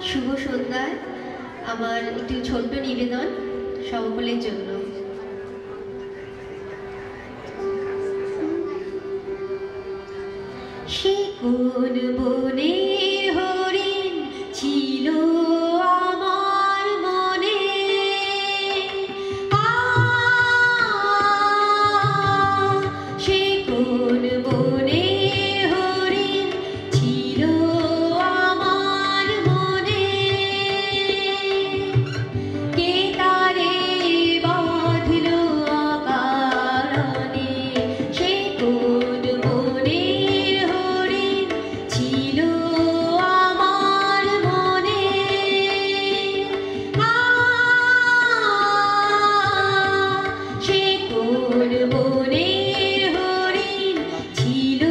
শুভ সন্ধ্যায় আমার একটি ছোট্ট নিবেদন সকলের জন্য। সে কোন বনে হরিণ ছিল আমার মনে, সে কোন বনে হরিণ ছিল আমার মনে, কে তারে বাঁধল অকারণে, সে কোন বনে হরিণ ছিল আমার মনে, সে কোন বনে হরিণ ছিল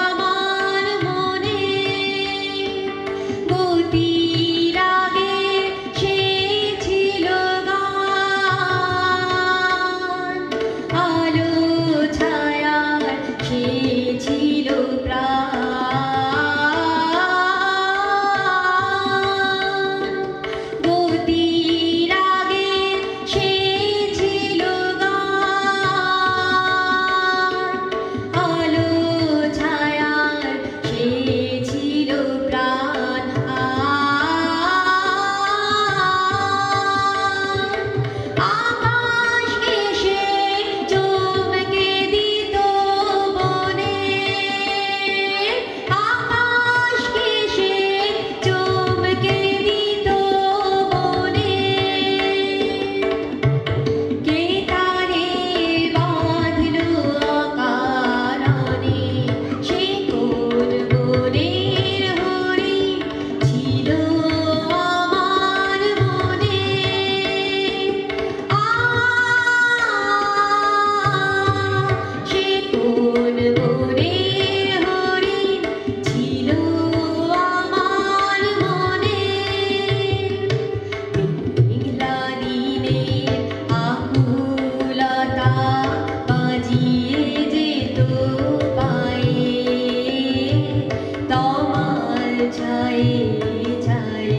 আমার মনে, গতির আগে সে ছিল গান, আলো ছায়ার সে ছিল প্রাণ, গতির আগে সে ছিল গান, আলো ছায়ার সে ছিল প্রাণ, আকাশ এসে চমকে দিত বনে, আকাশ এসে চমকে দিত বনে, কে তারে বাঁধল অকারণে, সে কোন বনের হরিণ ছিল আমার মনে, সে কোন বনের হরিণ ছিল আমার মনে, মেঘলা দিনের আকুলতা বাজিয়ে যেত পায়ে, তমাল ছায়ে ছায়ে